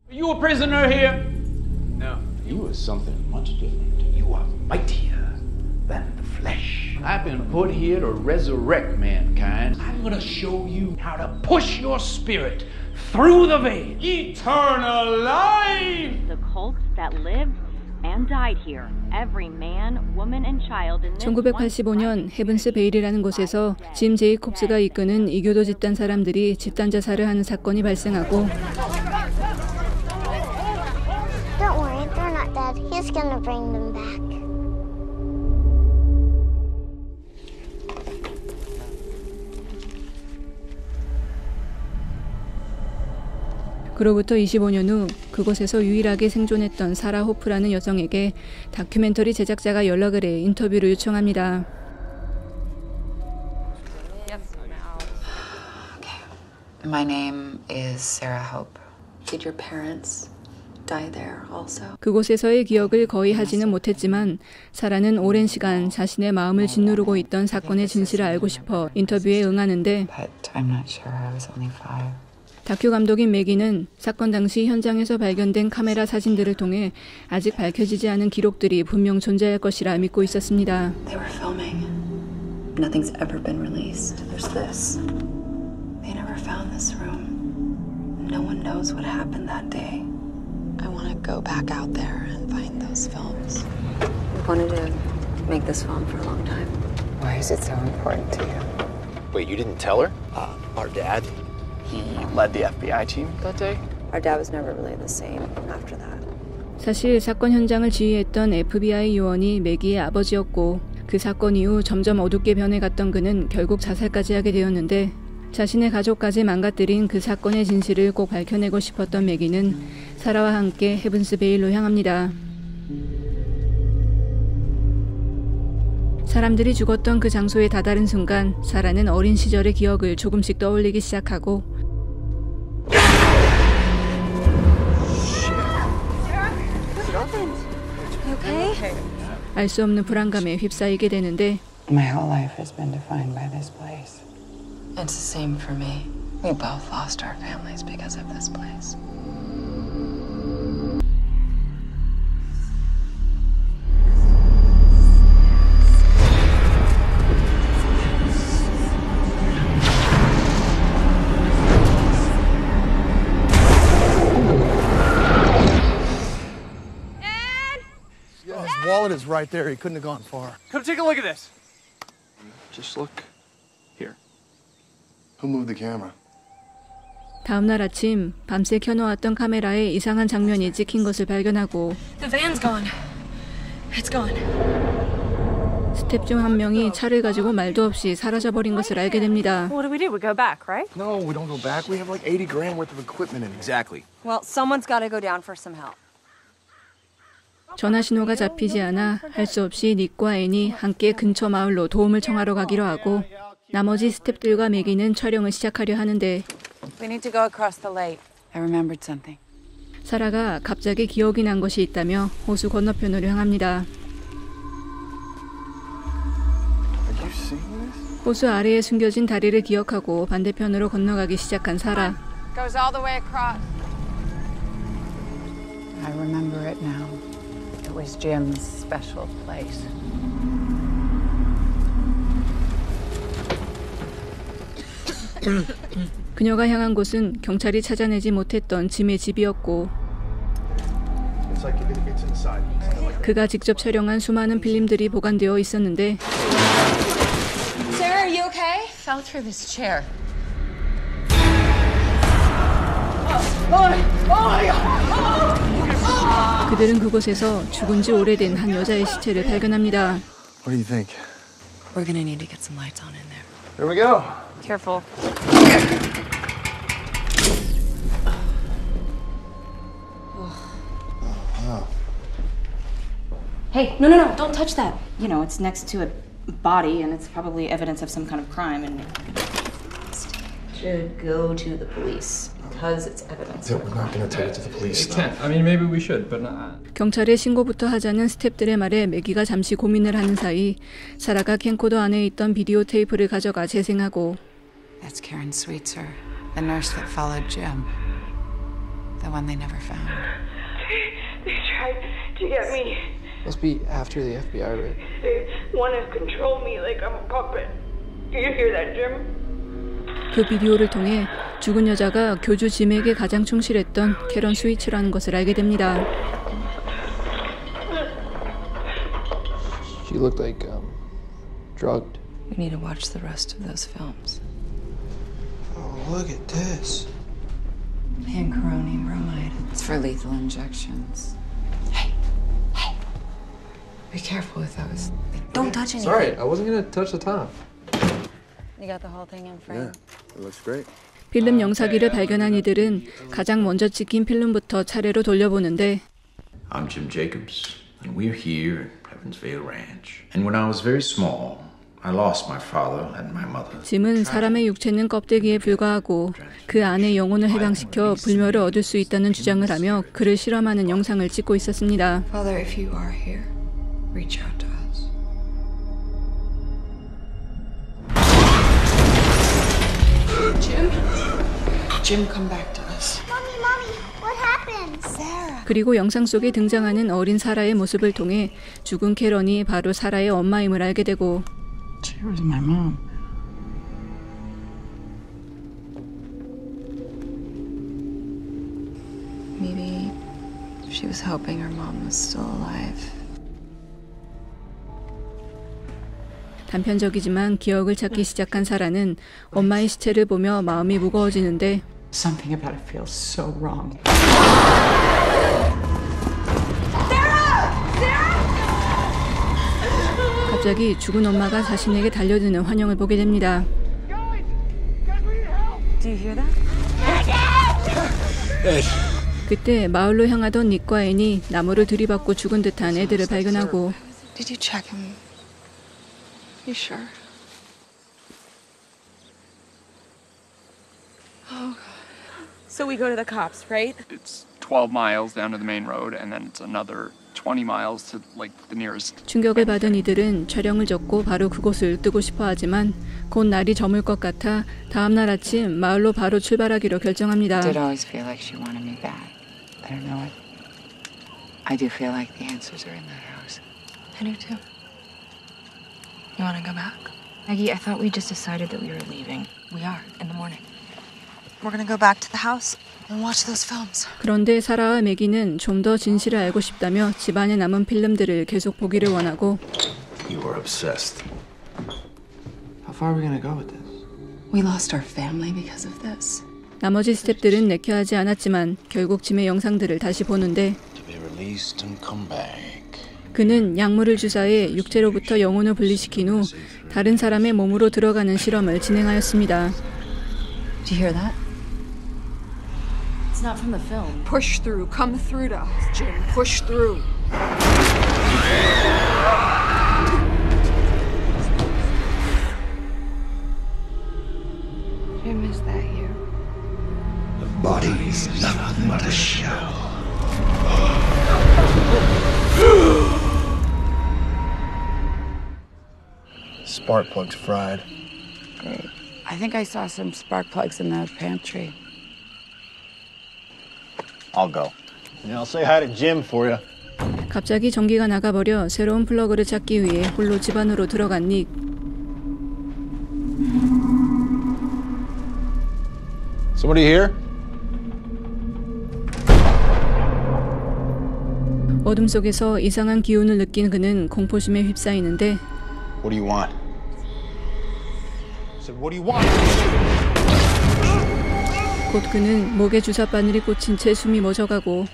Are you a prisoner here? No. You are something much different. You are mightier than the flesh. I've been put here to resurrect mankind. I'm gonna show you how to push your spirit through the veil. Eternal life! The cults that lived and died here. Every man, woman and child in this 1985년 헤븐스 베일이라는 곳에서 짐 제이콥스가 이끄는 이교도 집단 사람들이 집단 자살을 하는 사건이 발생하고 Don't worry, they're not dead. He's gonna bring them back. 그로부터 25년 후 그곳에서 유일하게 생존했던 사라 호프라는 여성에게 다큐멘터리 제작자가 연락을 해 인터뷰를 요청합니다. My name is Sarah Hope. Did your parents die there also? 그곳에서의 기억을 거의 하지는 못했지만 사라는 오랜 시간 자신의 마음을 짓누르고 있던 사건의 진실을 알고 싶어 인터뷰에 응하는데 But I'm not sure. I was only 5. 다큐 감독인 매기는 사건 당시 현장에서 발견된 카메라 사진들을 통해 아직 밝혀지지 않은 기록들이 분명 존재할 것이라 믿고 있었습니다. They were filming. Nothing's ever been released. There's this. They never found this room. No one knows what happened that day. I want to go back out there and find those films. I wanted to make this film for a long time. Why is it so important to you? Wait, you didn't tell her? Our dad, he led the FBI team that day? Our dad was never really the same after that. 사실 사건 현장을 지휘했던 FBI 요원이 매기의 아버지였고 그 사건 이후 점점 어둡게 변해갔던 그는 결국 자살까지 하게 되었는데 자신의 가족까지 망가뜨린 그 사건의 진실을 꼭 밝혀내고 싶었던 매기는 사라와 함께 헤븐스 베일로 향합니다. 사람들이 죽었던 그 장소에 다다른 순간 사라는 어린 시절의 기억을 조금씩 떠올리기 시작하고 알 수 없는 불안감에 휩싸이게 되는데 My whole life has been defined by this place. It's the same for me. We both lost our families because of this place. His wallet is right there. He couldn't have gone far. Come take a look at this. Just look here. Who moved the camera? 다음 날 아침 밤새 켜놓았던 카메라에 이상한 장면이 찍힌 것을 발견하고 The van's gone. It's gone. 스텝 중 한 명이 차를 가지고 말도 없이 사라져버린 것을 알게 됩니다. What do? We go back, right? No, we don't go back. We have like 80 grand worth of equipment in it. Exactly. Well, someone's got to go down for some help. 전화 신호가 잡히지 않아 할 수 없이 닉과 앤이 함께 근처 마을로 도움을 청하러 가기로 하고 나머지 스태프들과 매기는 촬영을 시작하려 하는데 We need to go across the lake. I remembered something. 사라가 갑자기 기억이 난 것이 있다며 호수 건너편으로 향합니다. Are you seeing this? 호수 아래에 숨겨진 다리를 기억하고 반대편으로 건너가기 시작한 사라. Goes all the way across. I remember it now. It was Jim's special place. 그녀가 향한 곳은 경찰이 찾아내지 못했던 짐의 집이었고 It's like it's inside. 그가 직접 촬영한 수많은 필름들이 보관되어 있었는데 Sarah, are you okay? Fell through this chair. 그들은 그곳에서 죽은 지 오래된 한 여자의 시체를 발견합니다. What do you think? We're gonna need to get some lights on in there. Here we go. Careful. Hey, no, don't touch that. You know, it's next to a body and it's probably evidence of some kind of crime and it should go to the police because it's evidence. Yeah, we're not going to take it to the police. I mean, maybe we should, but not. 경찰에 신고부터 하자는 스태프들의 말에 매기가 잠시 고민을 하는 사이 사라가 캠코더 안에 있던 비디오 테이프를 가져가 재생하고 That's Karen Sweetser, the nurse that followed Jim. The one they never found. They tried to get me. Must be after the FBI raid. They want to control me like I'm a puppet. Do you hear that, Jim? 그 비디오를 통해 죽은 여자가 교주 짐에게 가장 충실했던 캐런 스위츠라는 것을 알게 됩니다. She looked like drugged. We need to watch the rest of those films. Oh, look at this. Pancuronium bromide. It's for lethal injections. Hey. Be careful with those. Don't touch anything. Sorry, I wasn't gonna touch the top. You got the whole thing in frame? It looks great. 필름 영사기를 발견한 이들은 가장 먼저 찍힌 필름부터 차례로 돌려보는데 I'm Jim Jacobs, and we're here at Evansville Ranch. And when I was very small, I lost my father and my mother. 짐은 사람의 육체는 껍데기에 불과하고 그 안에 영혼을 해방시켜 불멸을 얻을 수 있다는 주장을 하며 그를 실험하는 영상을 찍고 있었습니다. Father, if you are here, reach out to us. Jim, come back to us. Mommy, what happened? Sarah. 그리고 영상 속에 등장하는 어린 사라의 모습을 통해 죽은 캐런이 바로 사라의 엄마임을 알게 되고 She was my mom. Maybe she was hoping her mom was still alive. 단편적이지만 기억을 찾기 시작한 사라는 엄마의 시체를 보며 마음이 무거워지는데 Something about it feels so wrong. 갑자기 죽은 엄마가 자신에게 달려드는 환영을 보게 됩니다. Do you hear that? 그때 마을로 향하던 닉과 앤이 나무를 들이받고 죽은 듯한 애들을 발견하고 Did you check him? You sure? So we go to the cops, right? It's 12 miles down to the main road, and then it's another 20 miles to like the nearest. 충격을 받은 이들은 촬영을 접고 바로 그곳을 뜨고 싶어 하지만 곧 날이 저물 것 같아 다음 날 아침 마을로 바로 출발하기로 결정합니다. I did always feel like she wanted me back. I don't know it. I do feel like the answers are in that house. I do too. You want to go back? Maggie, I thought we just decided that we were leaving. We are, in the morning. We're gonna go back to the house and watch those films. 그런데 사라와 매기는 좀 더 진실을 알고 싶다며 집안에 남은 필름들을 계속 보기를 원하고 You were obsessed. How far are we gonna go with this? We lost our family because of this. 나머지 스탭들은 내켜하지 않았지만 결국 짐의 영상들을 다시 보는데 To be released and come back. 그는 약물을 주사해 육체로부터 영혼을 분리시킨 후 다른 사람의 몸으로 들어가는 실험을 진행하였습니다. Do you hear that? It's not from the film. Push through. Come through to us, Jim. Push through. Jim, is that you? The body is nothing but a shell. Spark plug's fried. Great. I think I saw some spark plugs in the pantry. I'll go. Yeah, I'll say hi to Jim for you. 갑자기 전기가 나가버려 새로운 플러그를 찾기 위해 홀로 집 안으로 들어간 닉. Somebody here? 어둠 속에서 이상한 기운을 느낀 그는 공포심에 휩싸이는데 What do you want? I said, what do you want? 곧 그는 목에 주사바늘이 꽂힌 채 숨이 멎어가고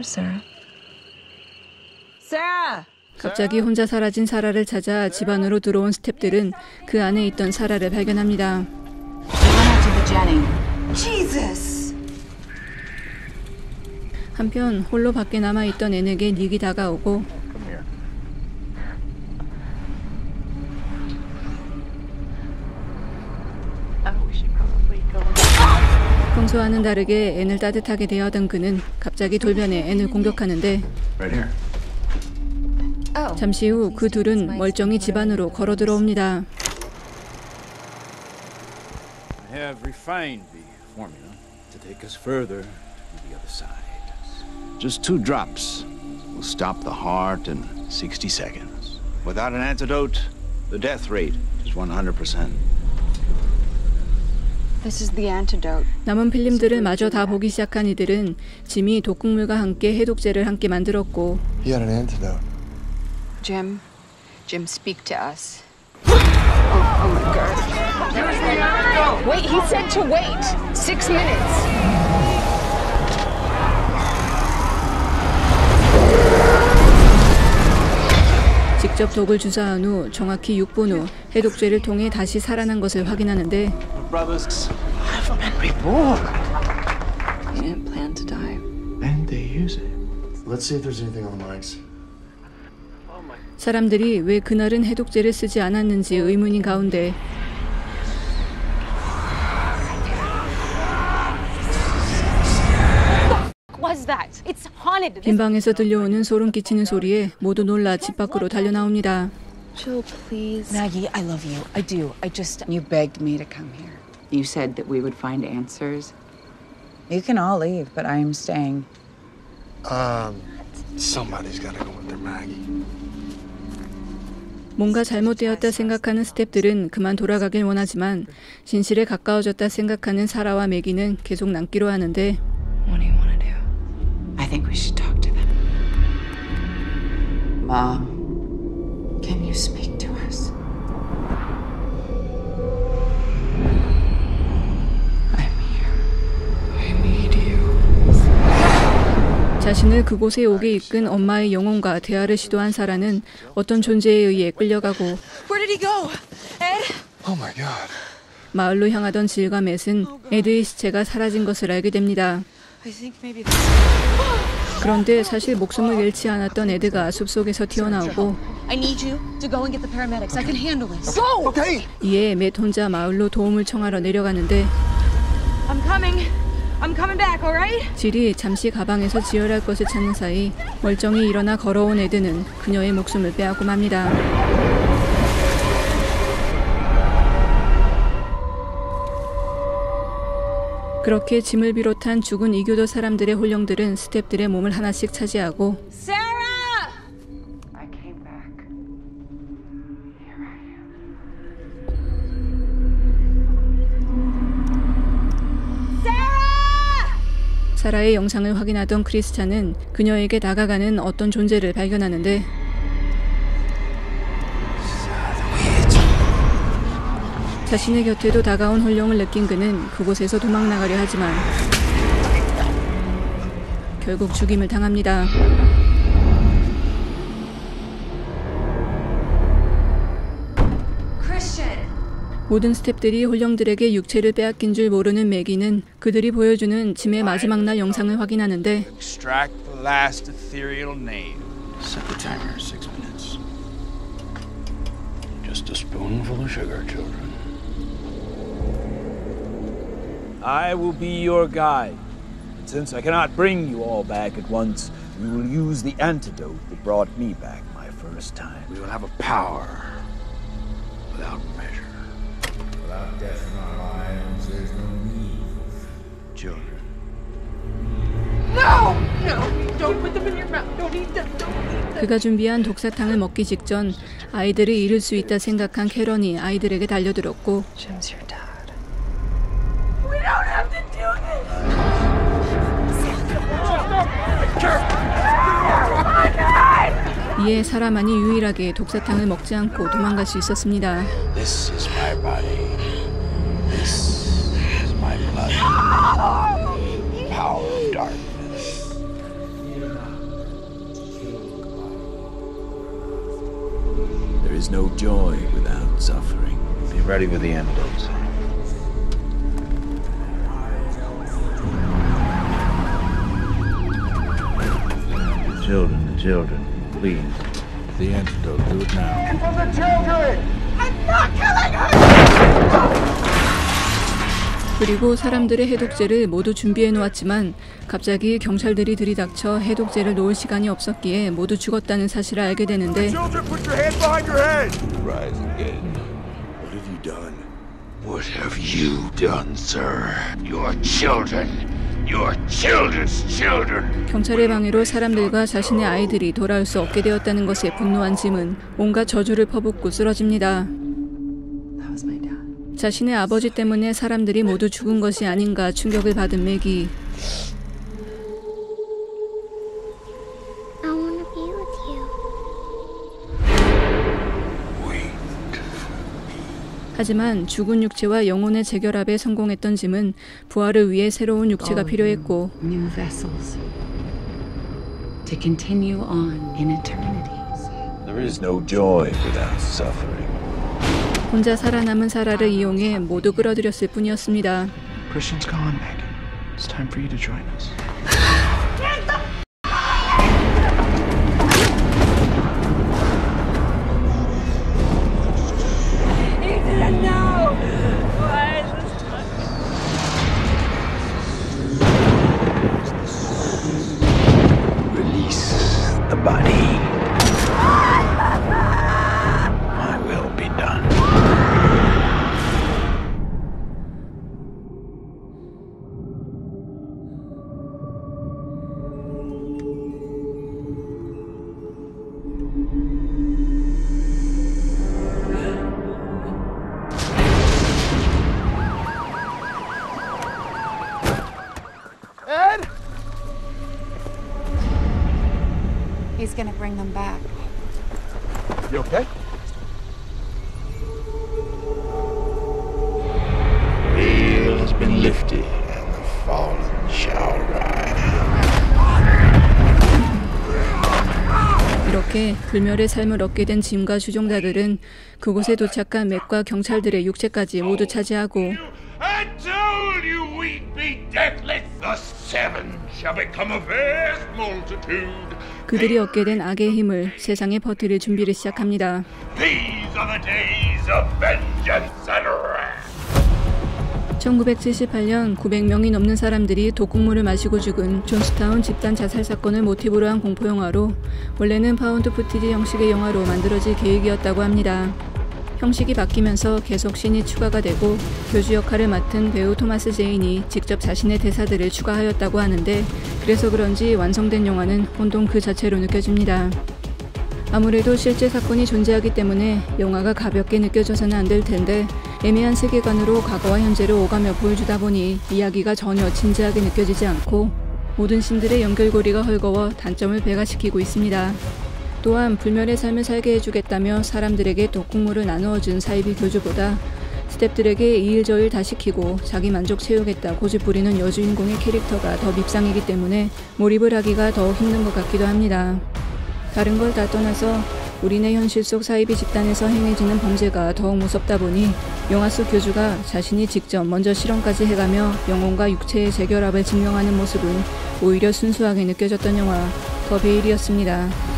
Sarah. Sarah! 갑자기 혼자 사라진 사라를 찾아 집 안으로 들어온 스탭들은 그 안에 있던 사라를 발견합니다. Jesus! 한편 홀로 밖에 남아있던 앤에게 닉이 다가오고 Come here. 평소와는 다르게 앤을 따뜻하게 대하던 그는 갑자기 돌변해 앤을 공격하는데 Right here. 잠시 후 그 둘은 멀쩡히 집 안으로 걸어 들어옵니다. I have refined the formula to take us further the other side. Just 2 drops will stop the heart in 60 seconds. Without an antidote, the death rate is 100%. This is the antidote. 남은 필름들을 마저 다 보기 시작한 이들은 짐이 독극물과 함께 해독제를 함께 만들었고 He had an antidote. Jim, speak to us. Oh my God. Wait, he said to wait 6 minutes. 직접 독을 주사한 후 정확히 6분 후 해독제를 통해 다시 살아난 것을 확인하는데 Brothers, I've been reborn. He didn't plan to die. And they use it. Let's see if there's anything on the mics. 사람들이 왜 그날은 해독제를 쓰지 않았는지 의문인 가운데 빈 방에서 들려오는 소름 끼치는 소리에 모두 놀라 집 밖으로 달려나옵니다. Jill, please. Maggie, I love you. I do. I just... You begged me to come here. You said that we would find answers. You can all leave, but I am staying. Somebody's gotta go with their Maggie. 뭔가 잘못되었다 생각하는 스태프들은 그만 돌아가길 원하지만 진실에 가까워졌다 생각하는 사라와 매기는 계속 남기로 하는데 What do you want to do? I think we should talk to them. Mom, can you speak to us? I'm here. I need you. 자신을 그곳에 오게 이끈 엄마의 영혼과 대화를 시도한 사라는 어떤 존재에 의해 끌려가고 Where did he go? Ed? Oh my God. 마을로 향하던 질과 맷은 에드의 시체가 사라진 것을 알게 됩니다. I think maybe 그런데 사실 목숨을 잃지 않았던 에드가 숲속에서 튀어나오고 I need you to go and get the paramedics. I can handle this. Go! Okay. 이에 맷 혼자 마을로 도움을 청하러 내려가는데 I'm coming back, all right? 질이 잠시 가방에서 지혈할 것을 찾는 사이 멀쩡히 일어나 걸어온 에드는 그녀의 목숨을 빼앗고 맙니다. 그렇게 짐을 비롯한 죽은 이교도 사람들의 혼령들은 스태프들의 몸을 하나씩 차지하고 Sarah! I came back. Here I am. 사라의 영상을 확인하던 크리스찬은 그녀에게 다가가는 어떤 존재를 발견하는데 자신의 곁에도 다가온 혼령을 느낀 그는 그곳에서 도망나가려 하지만 결국 죽임을 당합니다. 모든 스태프들이 혼령들에게 육체를 빼앗긴 줄 모르는 매기는 그들이 보여주는 짐의 마지막 날 영상을 확인하는데 Extract the last ethereal name. Set the timer 6 minutes. Just a spoonful of sugar, children. I will be your guide. And since I cannot bring you all back at once, we will use the antidote that brought me back my first time. We will have a power without measure. Without death in our lives, there's no need for children. No! No! Don't put them in your mouth. Don't eat them. Don't eat them. 그가 준비한 독사탕을 먹기 직전 아이들을 잃을 수 있다 생각한 캐런이 아이들에게 달려들었고 Jim's your dad. We don't have to do this! 이에 사라만이 유일하게 독사탕을 먹지 않고 도망갈 수 있었습니다. This is my body. This is my blood. Power of darkness. There is no joy without suffering. Be ready with the antidotes. The children, please. The antidote, do it now. From the children! I'm not killing her! 그리고 사람들의 해독제를 모두 준비해 놓았지만 갑자기 경찰들이 들이닥쳐 해독제를 놓을 시간이 없었기에 모두 죽었다는 사실을 알게 되는데 Children, put your hand behind your head! Rise again. What have you done? What have you done, sir? Your children Your children's children. 경찰의 방해로 사람들과 자신의 아이들이 돌아올 수 없게 되었다는 것에 분노한 짐은 온갖 저주를 퍼붓고 쓰러집니다. 자신의 아버지 때문에 사람들이 모두 죽은 것이 아닌가 충격을 받은 맥이 I want to be with you. 하지만 죽은 육체와 영혼의 재결합에 성공했던 짐은 부활을 위해 새로운 육체가 필요했고 New vessels to continue on in eternity. There is no joy without suffering. 혼자 살아남은 사라를 이용해 모두 끌어들였을 뿐이었습니다. Christian's gone, Meg. It's time for you to join us. Release the body. My will be done. Ed? He's gonna bring them back. You okay? Veil has been lifted, and the fallen shall rise. 이렇게 불멸의 삶을 얻게 된 짐과 추종자들은 그곳에 도착한 맥과 경찰들의 육체까지 모두 차지하고 I told you we'd be deathless. The seven shall become a vast multitude. 그들이 얻게 된 악의 힘을 세상에 퍼뜨릴 준비를 시작합니다. These are the days of vengeance and wrath. 1978년 900명이 넘는 사람들이 독극물을 마시고 죽은 존스타운 집단 자살 사건을 모티브로 한 공포영화로 원래는 파운드 푸티지 형식의 영화로 만들어질 계획이었다고 합니다. 형식이 바뀌면서 계속 씬이 추가가 되고 교주 역할을 맡은 배우 토마스 제인이 직접 자신의 대사들을 추가하였다고 하는데 그래서 그런지 완성된 영화는 혼돈 그 자체로 느껴집니다. 아무래도 실제 사건이 존재하기 때문에 영화가 가볍게 느껴져서는 안 될 텐데 애매한 세계관으로 과거와 현재를 오가며 보여주다 보니 이야기가 전혀 진지하게 느껴지지 않고 모든 씬들의 연결고리가 헐거워 단점을 배가시키고 있습니다. 또한 불멸의 삶을 살게 해주겠다며 사람들에게 독극물을 나누어준 사이비 교주보다 스태프들에게 이일저일 다 시키고 자기 만족 채우겠다 고집부리는 여주인공의 캐릭터가 더 밉상이기 때문에 몰입을 하기가 더 힘든 것 같기도 합니다. 다른 걸 다 떠나서 우리네 현실 속 사이비 집단에서 행해지는 범죄가 더욱 무섭다 보니 영화 속 교주가 자신이 직접 먼저 실험까지 해가며 영혼과 육체의 재결합을 증명하는 모습은 오히려 순수하게 느껴졌던 영화 더 베일이었습니다.